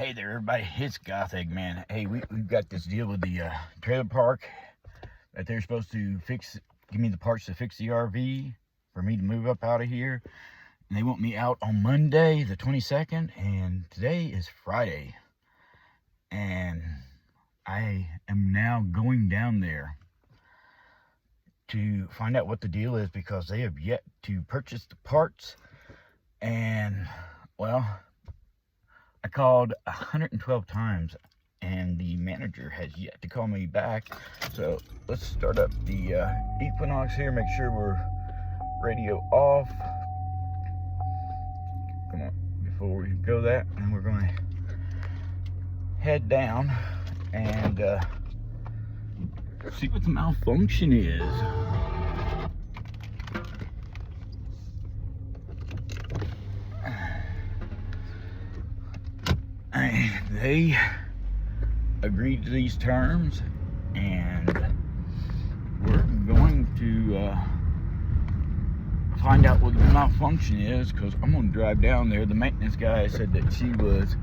Hey there, everybody. It's Goth Eggman. Hey, we've got this deal with the trailer park that they're supposed to give me the parts to fix the RV for me to move up out of here. And they want me out on Monday, the 22nd, and today is Friday. And I am now going down there to find out what the deal is because they have yet to purchase the parts. And, well, I called 112 times and the manager has yet to call me back. So let's start up the Equinox here, make sure we're radio off. Come on, before we go that, and we're going to head down and see what the malfunction is. They agreed to these terms, and we're going to find out what the malfunction is, because I'm going to drive down there. The maintenance guy said that she was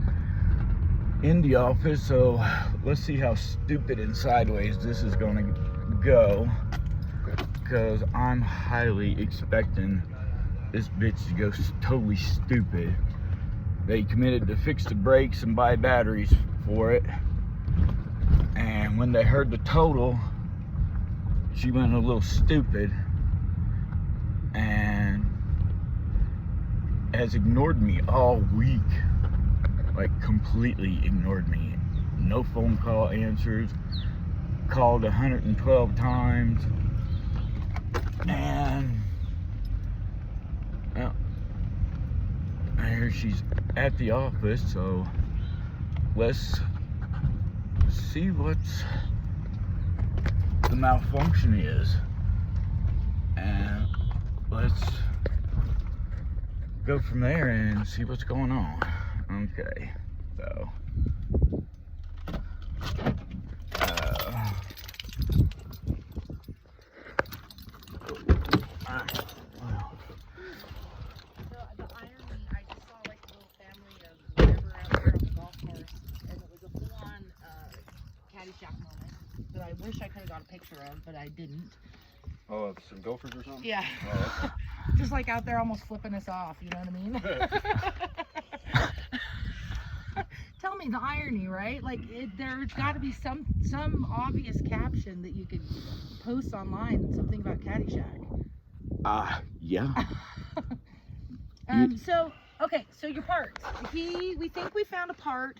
in the office, so let's see how stupid and sideways this is going to go, because I'm highly expecting this bitch to go totally stupid. They committed to fix the brakes and buy batteries for it, and when they heard the total, she went a little stupid and has ignored me all week. Like, completely ignored me. No phone call answers. Called 112 times, and well, I hear she's at the office, so let's see what's the malfunction is, and let's go from there and see what's going on. Okay, so Caddyshack moment that I wish I could have got a picture of, but I didn't. Oh, of some gophers or something? Yeah. Oh, okay. Just like out there almost flipping us off, you know what I mean? Tell me the irony, right? Like, there's got to be some obvious caption that you could post online, something about Caddyshack. Yeah. So your parts. We think we found a part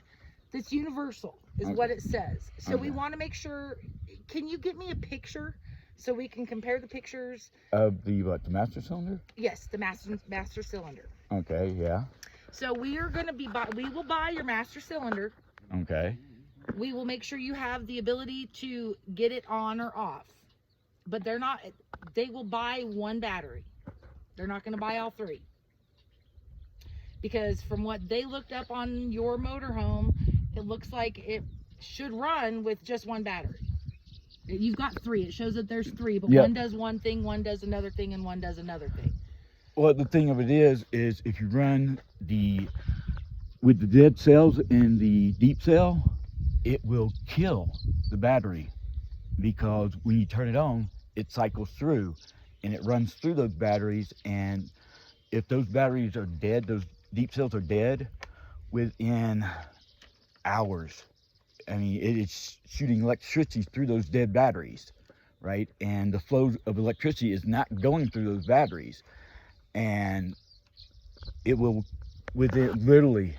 that's universal, is what it says. So we want to make sure. Can you get me a picture so we can compare the pictures Of the what? The master cylinder? Yes, the master cylinder. Okay. Yeah. So we are going to we will buy your master cylinder. Okay. We will make sure you have the ability to get it on or off. But they will buy one battery. They're not going to buy all three. Because from what they looked up on your motorhome, it looks like it should run with just one battery. You've got three. It shows that there's three, but one does one thing, one does another thing, and one does another thing. Well, the thing of it is if you run with the dead cells in the deep cell, it will kill the battery, because when you turn it on, it cycles through and it runs through those batteries. And if those batteries are dead, those deep cells are dead within hours. I mean, it's shooting electricity through those dead batteries, right? And the flow of electricity is not going through those batteries, and it will literally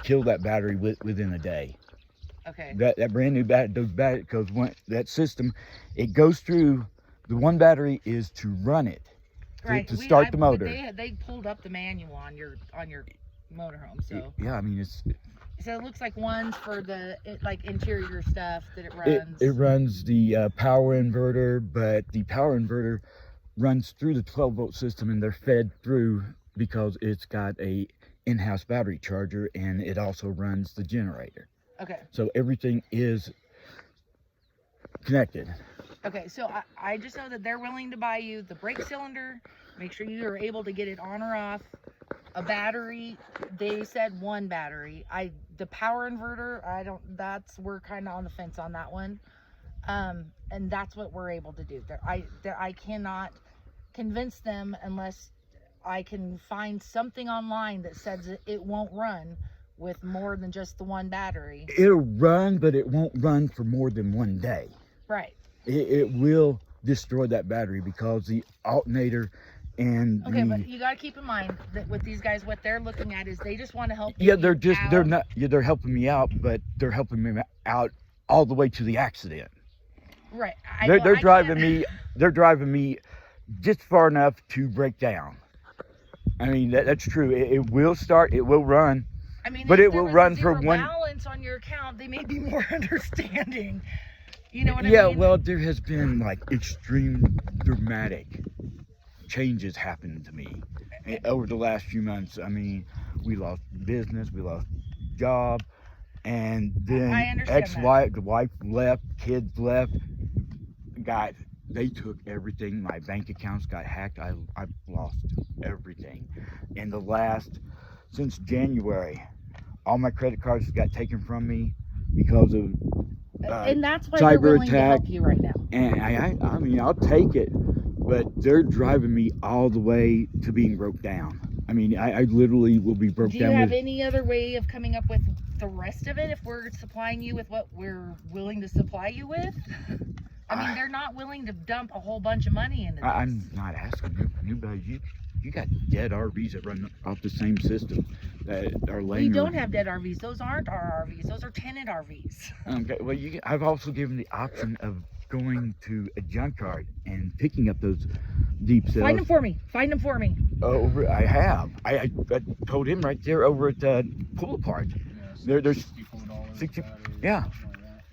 kill that battery within a day. Okay. That brand new battery, those batteries, because that system, it goes through. The one battery is to run it, right, to start the motor. They pulled up the manual on your motorhome, so yeah, I mean so it looks like one's for the like interior stuff that it runs. It runs the power inverter, but the power inverter runs through the 12-volt system, and they're fed through because it's got a in-house battery charger, and it also runs the generator. Okay. So everything is connected. Okay, so I just know that they're willing to buy you the brake cylinder, make sure you are able to get it on or off, a battery. They said one battery. I the power inverter, we're kind of on the fence on that one. And that's what we're able to do. I cannot convince them unless I can find something online that says it won't run with more than just the one battery. It'll run, but it won't run for more than 1 day. Right. It will destroy that battery because the alternator and Okay, but you got to keep in mind that with these guys, what they're looking at is they just want to help. yeah, get you they're out. not, yeah, they're helping me out, but they're helping me out all the way to the accident. Right. They're driving me just far enough to break down. I mean, that's true. It will start, it will run. I mean, but if it there will was run a for zero one. balance on your account, they may be more understanding. You know what I Yeah, mean? well, there has been like extreme dramatic changes happening to me over the last few months. I mean, we lost business, we lost job, and then I understand ex-wife, the wife left, kids left. Guys, they took everything. My bank accounts got hacked. I've lost everything. In the last, since January, all my credit cards got taken from me because of and that's why they're cyber willing to attack. help you right now. And I mean, I'll take it, but they're driving me all the way to being broke down. I mean, I literally will be broke Do down. you have with, any other way of coming up with the rest of it if we're supplying you with what we're willing to supply you with? I mean, they're not willing to dump a whole bunch of money into this. I'm not asking anybody. You got dead RVs that run off the same system that are laying. We don't have dead RVs. Those aren't our RVs. Those are tenant RVs. Okay. Well, I've also given the option of going to a junkyard and picking up those deep cells. Find them for me. Find them for me. Over, I have. I told him right there over at Pull Apart. Yeah, There's $64 60 battery, yeah. something like that.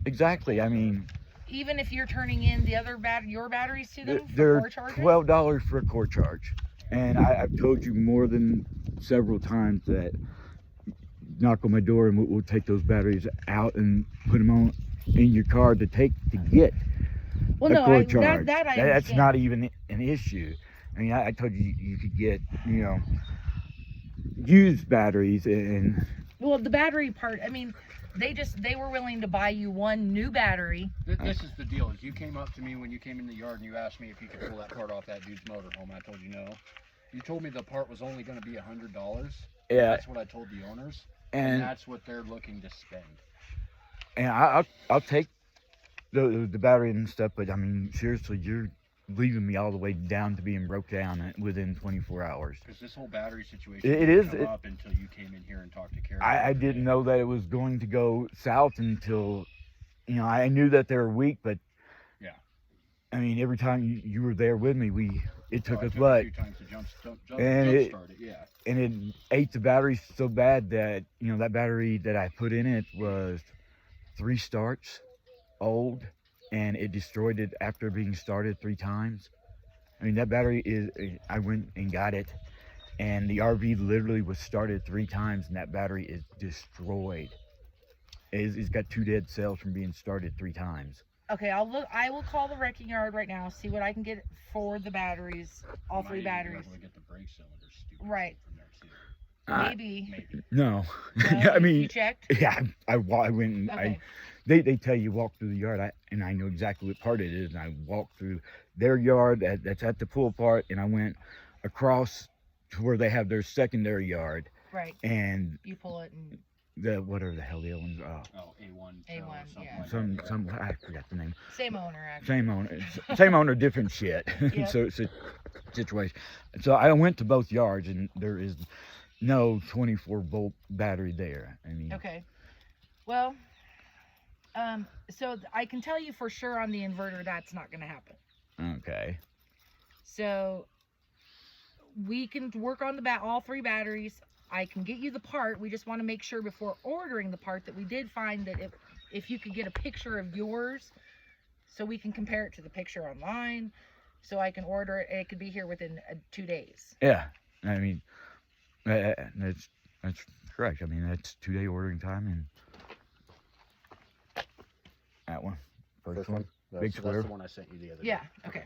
Exactly. I mean, Even if you're turning in the other your batteries to them for they're core charging? $12 for a core charge, and I've told you more than several times that knock on my door and we'll take those batteries out and put them on in your car to get Well, a no, core charge. that I That's understand. not even an issue. I mean, I told you you could get, used batteries and Well, the battery part, I mean, they were willing to buy you one new battery. This is the deal. Is you came up to me when you came in the yard and you asked me if you could pull that part off that dude's motorhome. I told you no. You told me the part was only going to be $100. yeah, That's what I told the owners, and that's what they're looking to spend. and I'll take the battery and stuff, but I mean, seriously, you're leaving me all the way down to being broke down within 24 hours. Because this whole battery situation It didn't is- come it- up until you came in here and talked to Karen. I didn't know that it was going to go south until, I knew that they were weak, but Yeah. I mean, every time you were there with me, it took Oh, us a what? few times to jump And start it, yeah. And it ate the battery so bad that, that battery that I put in it was 3 starts old, and it destroyed it after being started 3 times. I mean, that battery I went and got it, and the RV literally was started 3 times, and that battery is destroyed. It's got 2 dead cells from being started 3 times. Okay, I will call the wrecking yard right now, see what I can get for the batteries, all 3 batteries. Able to get the brake cylinders stupid Right. from there too. Maybe. Maybe. No, No, I mean, you checked? yeah, I went and Okay. they tell you walk through the yard, and I know exactly what part it is, and I walked through their yard that's at the Pull Apart, and I went across to where they have their secondary yard, Right. and You pull it and whatever the hell the other ones are. Oh, A1. A1, or something yeah. like Some that. I forgot the name. same owner actually. Same owner, different shit. Yep. So it's a situation. So I went to both yards, and there is no 24-volt battery there. I mean, Okay. Well, so I can tell you for sure on the inverter that's not going to happen. okay. So we can work on all 3 batteries. I can get you the part. We just want to make sure before ordering the part that we did find that if you could get a picture of yours, so we can compare it to the picture online, so I can order it and it could be here within 2 days. Yeah, I mean, that's correct. I mean, that's 2-day ordering time, and that one, first one. That's, Big that's square. the one I sent you the other Yeah. day. Okay.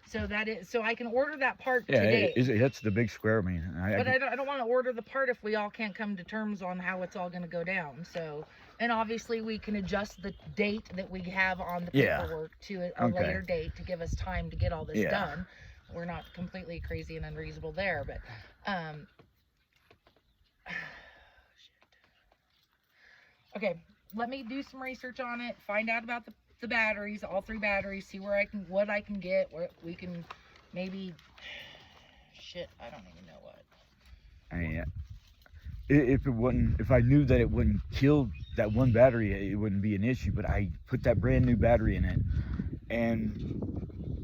So I can order that part Yeah, today. it's the big square, man. But I don't want to order the part if we all can't come to terms on how it's all going to go down. So, and obviously we can adjust the date that we have on the Yeah. paperwork to a Okay. later date to give us time to get all this Yeah. done. We're not completely crazy and unreasonable there, but okay, let me do some research on it, find out about the batteries, all 3 batteries, see what I can get, where we can maybe, shit, I don't even know what. I mean, if I knew that it wouldn't kill that one battery, it wouldn't be an issue. But I put that brand new battery in it, and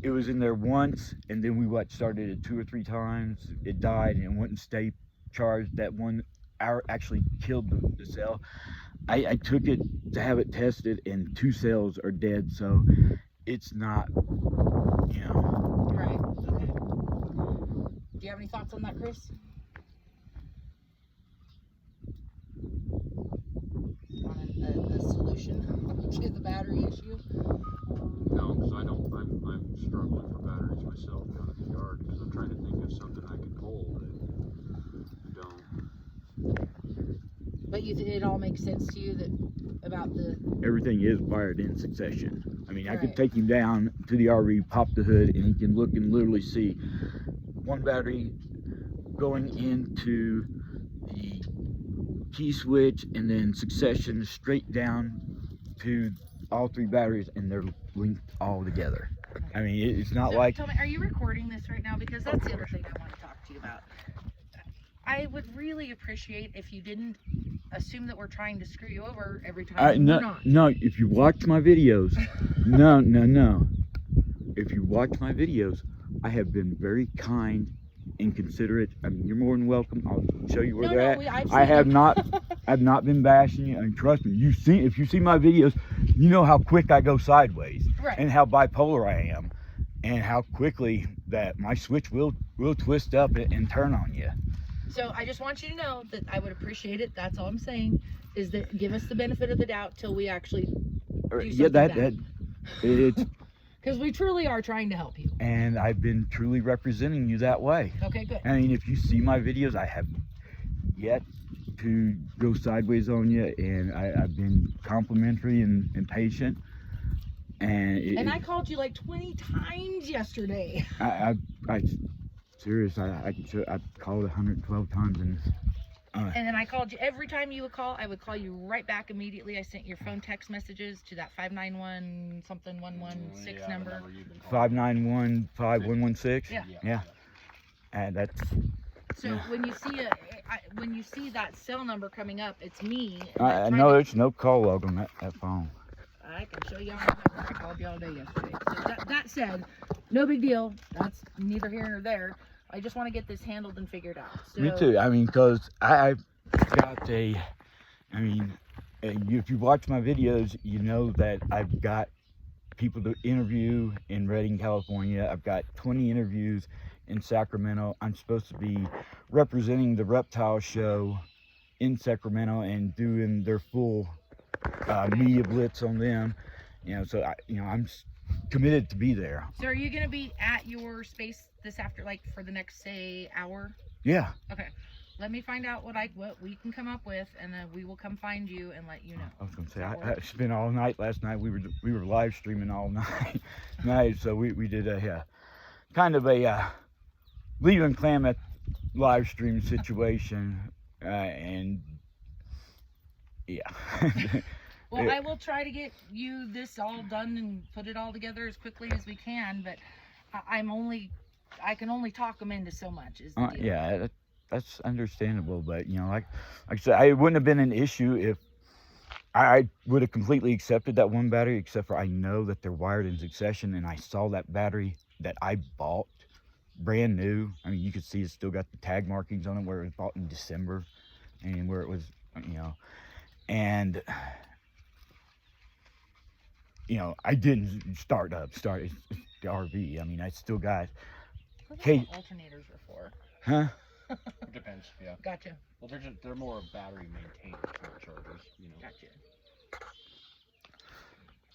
it was in there once, and then we started it 2 or 3 times. It died and it wouldn't stay charged. That 1 hour actually killed the cell. I took it to have it tested, and 2 cells are dead. So it's not, Right. Okay. Do you have any thoughts on that, Chris? On a solution to the battery issue? No, because I'm struggling for batteries myself down in the yard because I'm trying to think of something I can pull that don't. But it all makes sense to you about everything is wired in succession. I mean, I could Right. take him down to the RV, pop the hood, and he can look and literally see 1 battery going into the key switch, and then succession straight down to all 3 batteries, and they're linked all together. I mean, it's not So, like, tell me, are you recording this right now? Because that's the other thing I want to talk to you about. I would really appreciate if you didn't assume that we're trying to screw you over every time. We're no, not. no, if you watch my videos, no. If you watch my videos, I have been very kind and considerate. I mean, you're more than welcome. I'll show you where they're at. I've I seen have them. not, I've not been bashing you, and trust me, if you see my videos, you know how quick I go sideways, Right. and how bipolar I am, and how quickly that my switch will twist up and turn on you. So I just want you to know that I would appreciate it. That's all I'm saying. Is that give us the benefit of the doubt till we actually, Yeah, it's, because we truly are trying to help you. and I've been truly representing you that way. Okay, good. I mean, if you see my videos, I have yet to go sideways on you, and I've been complimentary and patient. And I called you like 20 times yesterday. I serious. I called 112 times, and And then I called you every time you would call. I would call you right back immediately. I sent your phone text messages to that 591 something 116 Yeah, number. whatever you've been calling. 591-5116. Yeah. Yeah. And that's So Yeah. when you see that cell number coming up, it's me. I know there's no call log on that phone. I can show you all the number. I called you all day yesterday. So that said, no big deal. That's neither here nor there. I just want to get this handled and figured out. So, Me too. I mean, because I've got if you watch my videos, you know that I've got people to interview in Redding, California. I've got 20 interviews in Sacramento. I'm supposed to be representing the reptile show in Sacramento and doing their full media blitz on them. So I'm committed to be there. So are you going to be at your space for the next, say, hour? Yeah. Okay. Let me find out what we can come up with, and then we will come find you and let you know. I was gonna say That I works. spent all night last night. We were live streaming all night, so we did a kind of a leaving Klamath live stream situation, and yeah. Well, I will try to get you this all done and put it all together as quickly as we can, but I can only talk them into so much. Is the deal. Yeah, that's understandable, but like I said, it wouldn't have been an issue if I would have completely accepted that 1 battery, except for I know that they're wired in succession, and I saw that battery that I bought brand new. I mean, you could see it's still got the tag markings on it where it was bought in December, and where it was, and I didn't start it's the RV. I mean, I still got, What Okay. the alternators are for? huh? It depends. Yeah. Gotcha. Well, they're more battery maintained chargers. Gotcha.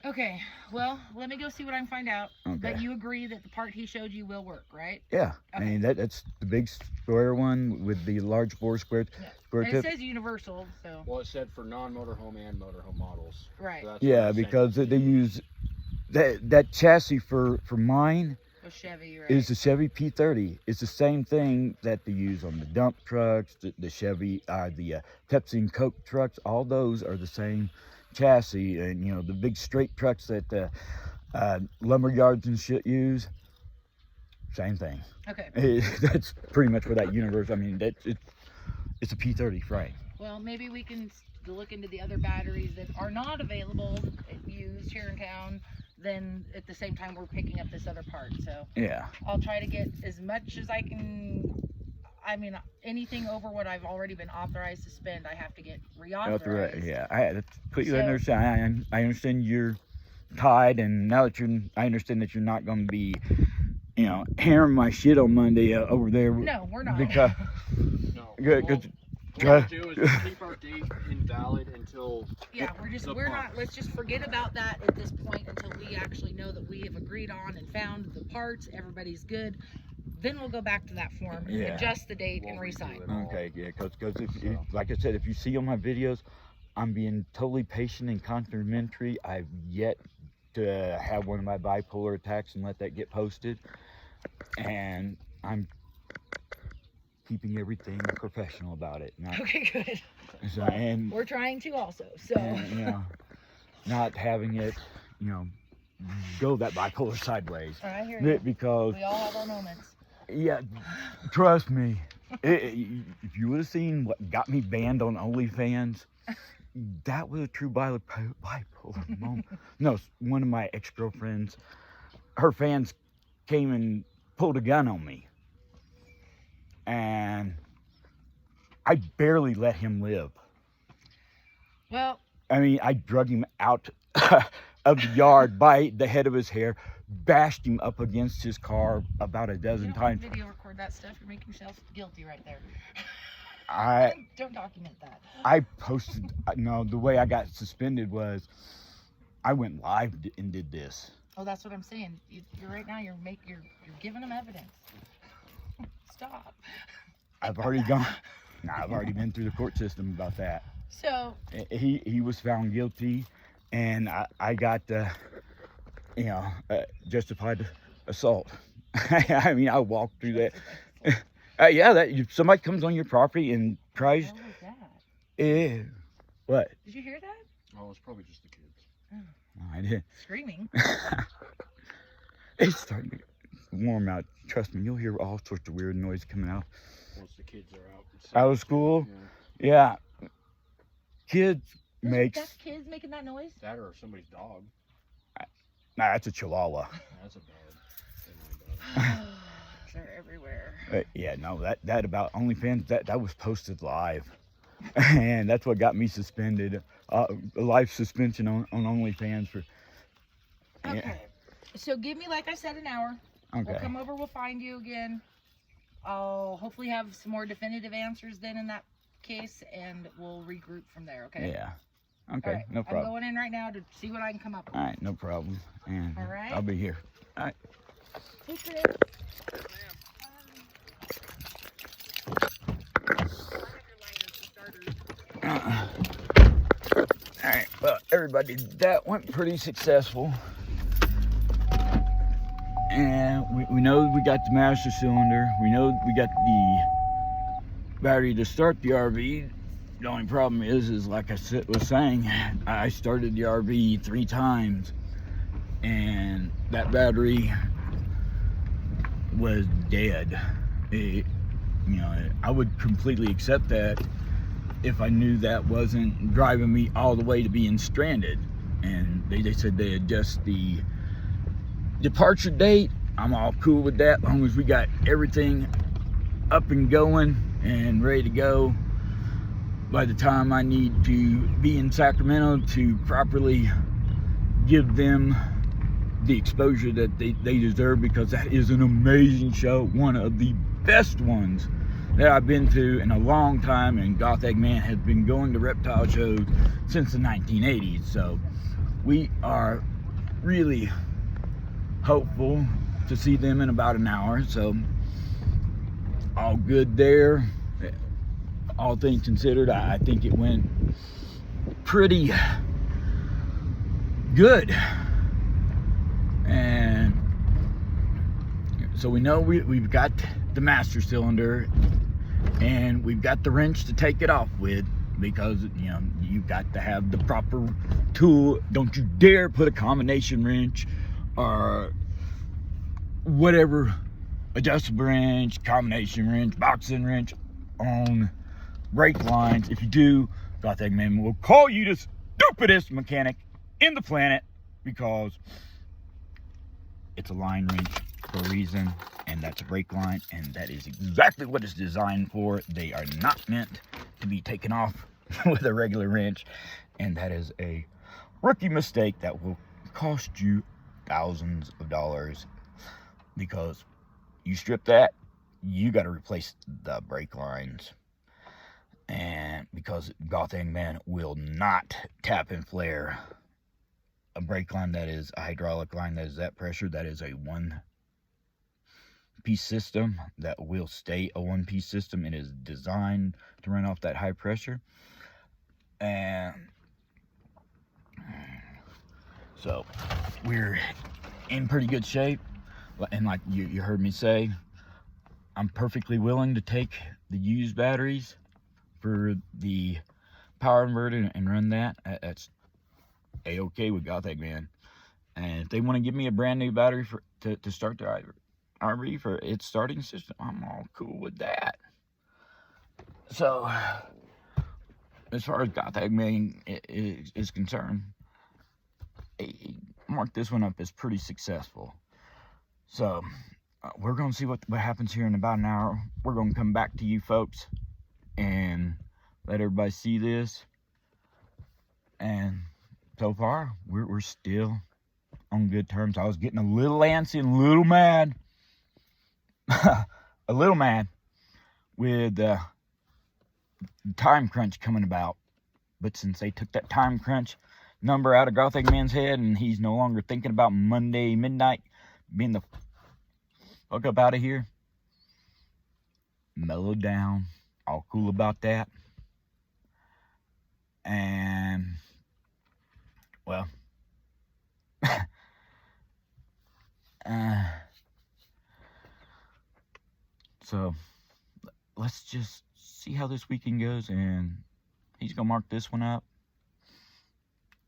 Okay. Well, let me go see what I can find out. Okay. Okay. But you agree that the part he showed you will work, right? Yeah. I Okay. mean that's the big square one with the large square And it tip. says universal, so Well, it said for non-motorhome and motorhome models. right. So that's what Yeah, I'm saying. because they use that chassis for mine With Chevy, right? is the Chevy P30. It's the same thing that they use on the dump trucks, the Chevy, the Pepsi and Coke trucks. All those are the same chassis, and you know the big straight trucks that lumber yards and shit use. Same thing. Okay. That's pretty much what that universe. I mean, it's a P30 frame. Well, maybe we can look into the other batteries that are not available, used here in town. Then at the same time, we're picking up this other part. So Yeah. I'll try to get as much as I can. I mean, anything over what I've already been authorized to spend, I have to get reauthorized. Yeah. I completely So- understand. I understand you're tied, and now that I understand that you're not going to be, you know, hammering my shit on Monday over there. No, we're not. Because No. Good, Well, good. what we'll do is we'll keep our date invalid until Yeah, the we're pump. not, let's just forget about that at this point until we actually know that we have agreed on and found the parts, everybody's good. Then we'll go back to that form and Yeah. adjust the date and Won't redo re-sign. it. Okay, yeah, because if, So. like I said, if you see on my videos, I'm being totally patient and complimentary. I've yet to have one of my bipolar attacks and let that get posted, and I'm keeping everything professional about it. Not, Okay, good. so, and We're trying to also, so. you know, not having it, you know, go that bipolar sideways. I hear you. Because We all have our moments. yeah, trust me, if you would have seen what got me banned on OnlyFans, that was a true bipolar moment. No, one of my ex-girlfriends, her fans came and pulled a gun on me, and I barely let him live. Well, I mean, I drug him out of the yard by the head of his hair, bashed him up against his car about a you dozen don't times. video record that stuff. You're making yourself guilty right there. Don't document that. I posted, no, the way I got suspended was I went live and did this. Oh, that's what I'm saying. You're right now. You're giving them evidence. Stop. I've already gone, I've already been through the court system about that. So He was found guilty, and I got, justified assault. I mean, I walked through that. Yeah, that if somebody comes on your property and tries, what was that? what? Did you hear that? Oh, it's probably just the kids. I did. Screaming. It's starting to warm out. Trust me, you'll hear all sorts of weird noise coming out. Once the kids are out. Out of school? Yeah. Yeah. Kids makes. That's kids making that noise? That or somebody's dog. Nah, that's a Chihuahua. That's a dog. They want a dog. They're everywhere. Yeah, no, that about OnlyFans, that was posted live. And that's what got me suspended. A life suspension on OnlyFans for. Yeah. Okay. So give me, like I said, an hour. We'll Okay. come over, we'll find you again. I'll hopefully have some more definitive answers then in that case, and we'll regroup from there, okay? Yeah. All Okay, right. no I'm problem. going in right now to see what I can come up with. All right, no problem. And All right. I'll be here. Hey, Chris. All right, well, everybody, that went pretty successful. And we know we got the master cylinder. We know we got the battery to start the RV. The only problem is like I was saying, I started the RV 3 times, and that battery was dead. I would completely accept that if I knew that wasn't driving me all the way to being stranded. And they said they adjust the departure date. I'm all cool with that, as long as we got everything up and going and ready to go by the time I need to be in Sacramento to properly give them the exposure that they deserve, because that is an amazing show, one of the best ones that I've been to in a long time, and Goth Eggman has been going to reptile shows since the 1980s, so we are really hopeful to see them in about an hour. So all good there. All things considered, I think it went pretty good. And so we know we've got the master cylinder, and we've got the wrench to take it off with, because you know you've got to have the proper tool. Don't you dare put a combination wrench or whatever, adjustable wrench, combination wrench, boxing wrench on brake lines. If you do, Goth Eggman will call you the stupidest mechanic in the planet, because it's a line wrench for a reason, and that's a brake line, and that is exactly what it's designed for. They are not meant to be taken off with a regular wrench, and that is a rookie mistake that will cost you thousands of dollars, because you strip that, you got to replace the brake lines. And because Goth Eggman will not tap and flare a brake line that is a hydraulic line that is that pressure, that is a one-piece system that will stay a one-piece system. It is designed to run off that high pressure. And so we're in pretty good shape. And like you heard me say, I'm perfectly willing to take the used batteries for the power inverter and run that. That's a-okay with Goth Eggman. And if they want to give me a brand new battery to start their RV for its starting system, I'm all cool with that. So as far as Goth Eggman is concerned, I mark this one up as pretty successful. So we're going to see what happens here in about an hour. We're going to come back to you folks and let everybody see this. And so far, we're still on good terms. I was getting a little antsy and a little mad. A little mad with the time crunch coming about. But since they took that time crunch number out of Goth Eggman's head, and he's no longer thinking about Monday midnight being the fuck up out of here, mellowed down, all cool about that. And well, so let's just see how this weekend goes, and he's gonna mark this one up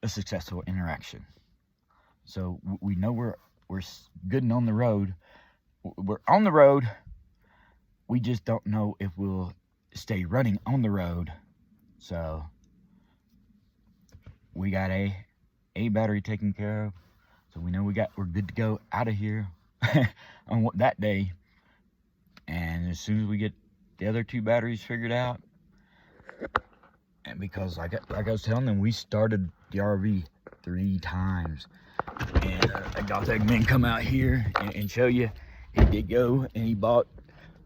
a successful interaction. So we know we're good and on the road. We're on the road. We just don't know if we'll stay running on the road. So we got a battery taken care of. So we know we're good to go out of here on that day. And as soon as we get the other two batteries figured out, and because like I was telling them, we started the RV 3 times. And I got Eggman come out here and show you. He did go and he bought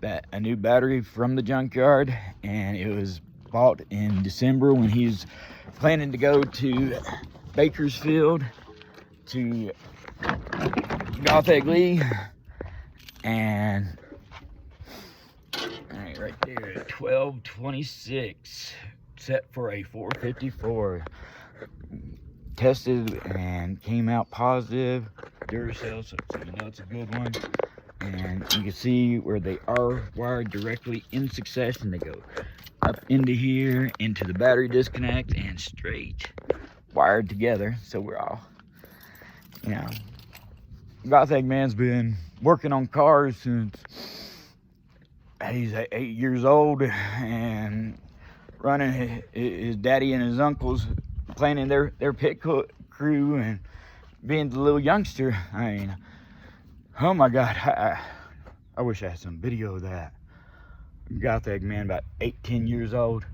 a new battery from the junkyard, and it was bought in December when he's planning to go to Bakersfield to Goth Egg Lee. And right there, 1226, set for a 454. Tested and came out positive. Duracell, so you know it's a good one. And you can see where they are wired directly in succession. They go up into here, into the battery disconnect, and straight wired together. So we're all, you know, Goth Eggman's been working on cars since he's 8 years old, and running his daddy and his uncles, planning their pit crew, and being the little youngster. I mean, oh my God, I wish I had some video of that. Goth Eggman, about 10 years old,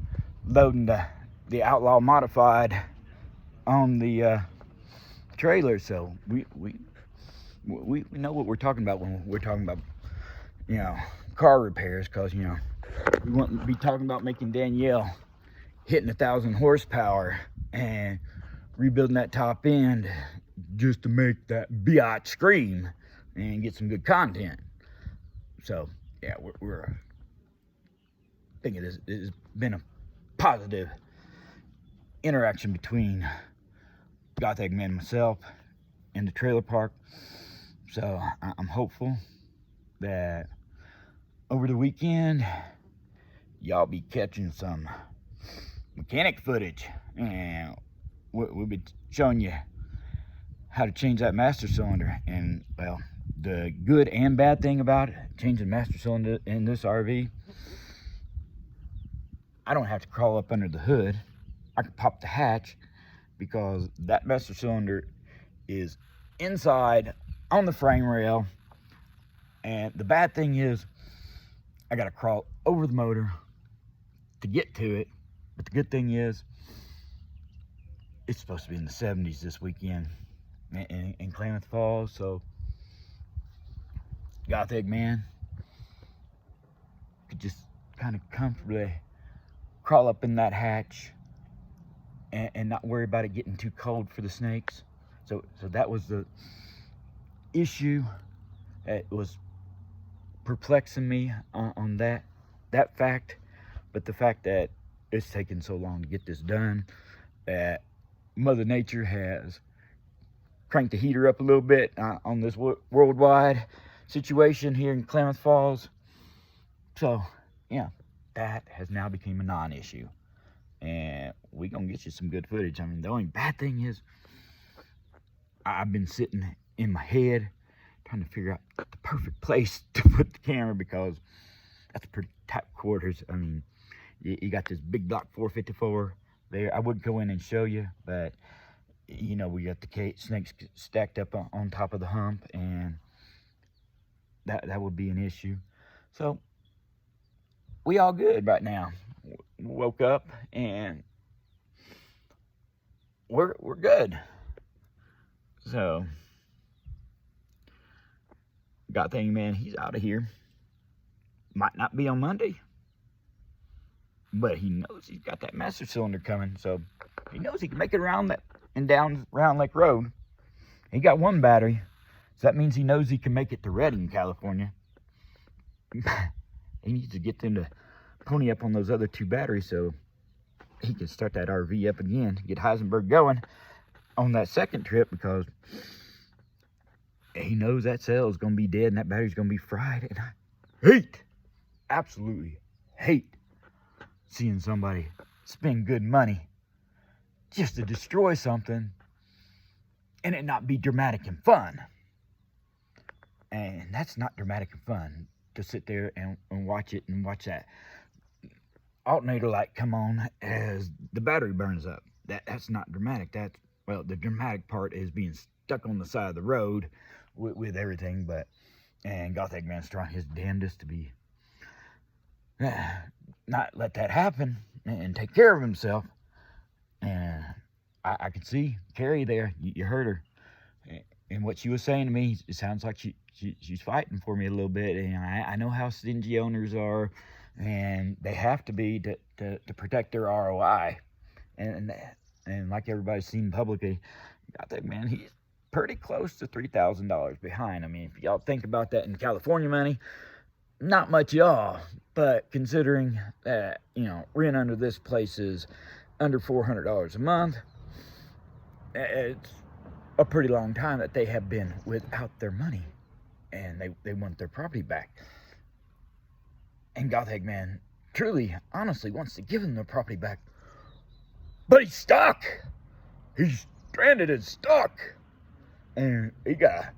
loading the Outlaw Modified on the trailer. So we know what we're talking about when we're talking about, you know, car repairs, because, you know, we wouldn't be talking about making Danielle hitting 1,000 horsepower and rebuilding that top end just to make that biatch scream. and get some good content. So yeah, we're thinking this has been a positive interaction between Goth Eggman and myself in the trailer park. So I'm hopeful that over the weekend y'all be catching some mechanic footage, and we'll be showing you how to change that master cylinder. And well, the good and bad thing about it, changing master cylinder in this RV, I don't have to crawl up under the hood. I can pop the hatch because that master cylinder is inside on the frame rail. And the bad thing is I gotta crawl over the motor to get to it. But the good thing is it's supposed to be in the 70s this weekend in Klamath Falls. So Goth Eggman could just kind of comfortably crawl up in that hatch and not worry about it getting too cold for the snakes. So that was the issue. It was perplexing me on that fact, but the fact that it's taken so long to get this done, that Mother Nature has cranked the heater up a little bit on this worldwide situation here in Klamath Falls. So yeah, that has now become a non-issue, and we're gonna get you some good footage. I mean, the only bad thing is I've been sitting in my head trying to figure out the perfect place to put the camera, because that's pretty tight quarters. I mean, you got this big block 454 there. I would go in and show you, but you know, we got the snakes stacked up on top of the hump, and that would be an issue. So we all good right now. Woke up and we're good. So Goth Eggman, he's out of here. Might not be on Monday, but he knows he's got that master cylinder coming, so he knows he can make it around that and down Round Lake Road. He got one battery, so that means he knows he can make it to Redding, California. He needs to get them to pony up on those other 2 batteries so he can start that RV up again, get Heisenberg going on that second trip, because he knows that cell is going to be dead and that battery's going to be fried. And I absolutely hate seeing somebody spend good money just to destroy something and it not be dramatic and fun. And that's not dramatic and fun, to sit there and watch it, and watch that alternator light come on as the battery burns up. That's not dramatic. That's, well, the dramatic part is being stuck on the side of the road with everything. But, and Goth Eggman's trying his damnedest to be not let that happen and take care of himself. And I could see Carrie there. You heard her, and what she was saying to me, it sounds like she's fighting for me a little bit. And I know how stingy owners are, and they have to be to protect their ROI. And like everybody's seen publicly, Goth Eggman, he's pretty close to $3,000 behind. I mean, if y'all think about that in California money, not much y'all, but considering that, you know, rent under this place is under $400 a month, it's a pretty long time that they have been without their money, and they want their property back. And Goth Eggman truly, honestly wants to give them their property back, but he's stuck. He's stranded and stuck, and he gotta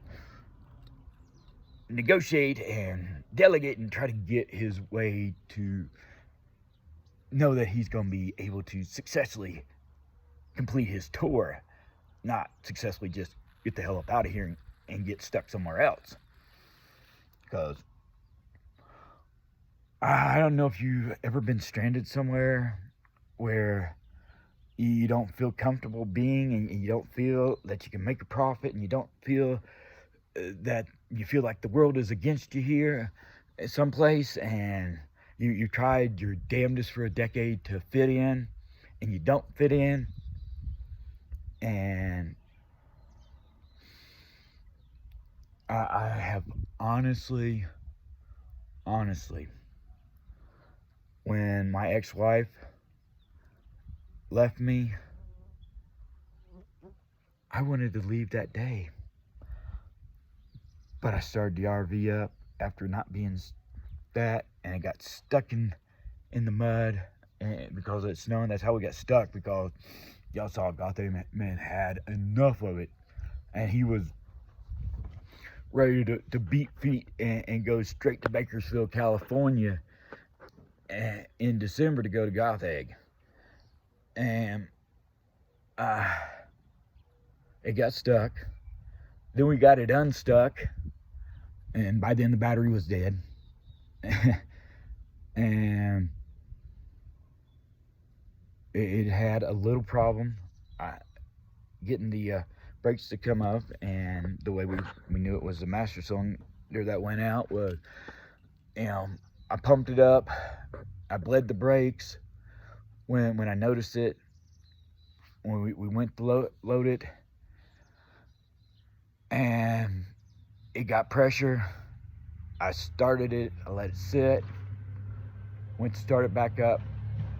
negotiate and delegate and try to get his way to know that he's gonna be able to successfully complete his tour, not successfully just get the hell up out of here and get stuck somewhere else. Because I don't know if you've ever been stranded somewhere where you don't feel comfortable being, and you don't feel that you can make a profit, and you don't feel that you feel like the world is against you here someplace, and you tried your damnedest for a decade to fit in, and you don't fit in. And I have honestly, when my ex-wife left me, I wanted to leave that day. But I started the RV up after not being that, and it got stuck in the mud, and because it's snowing. That's how we got stuck, because y'all saw Gotham man had enough of it, and he was ready to beat feet and go straight to Bakersfield, California in December to go to Goth Egg. And it got stuck. Then we got it unstuck, and by then the battery was dead. And it had a little problem getting the brakes to come up, and the way we knew it was the master cylinder that went out was, I pumped it up, I bled the brakes when I noticed it, when we went to load it, and it got pressure. I started it, I let it sit, went to start it back up,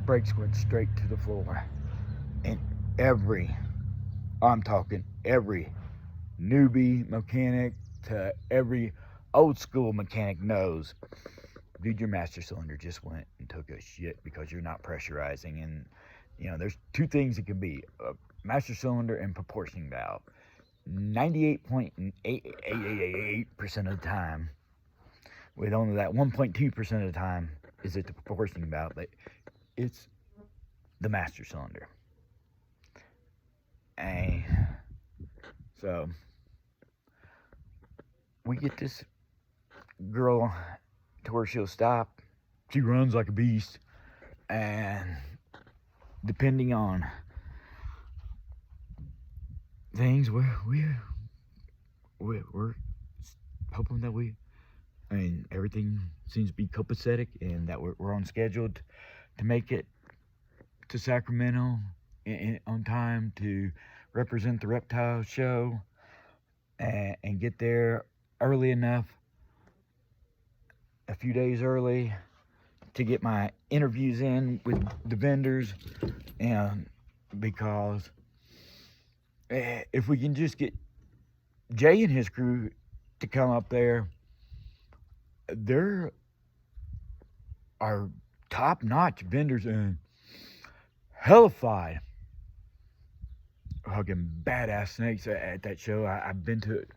brakes went straight to the floor. And I'm talking every newbie mechanic to every old school mechanic knows, dude, your master cylinder just went and took a shit because you're not pressurizing. And there's two things it can be: a master cylinder and proportioning valve. 98.8888% of the time, with only that 1.2% of the time is it the proportioning valve, but it's the master cylinder. And so we get this girl to where she'll stop. She runs like a beast, and depending on things, we're hoping that everything seems to be copacetic, and that we're on schedule to make it to Sacramento on time to represent the reptile show, and get there early enough, a few days early, to get my interviews in with the vendors. And because if we can just get Jay and his crew to come up there, there are top-notch vendors and hellified fucking badass snakes at that show. I've been to it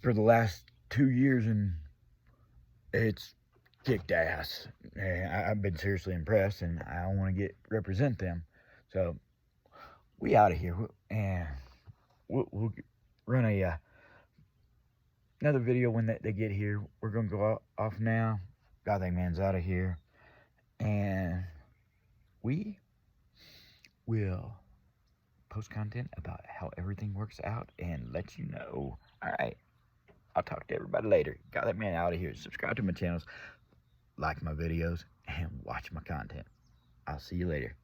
for the last 2 years, and it's kicked ass. And I've been seriously impressed, and I want to represent them. So we out of here, and we'll run another video when they get here. We're gonna go off now. Gotham Man's out of here, and we will post content about how everything works out and let you know. All right, I'll talk to everybody later. Gotham Man out of here. Subscribe to my channels, like my videos, and watch my content. I'll see you later.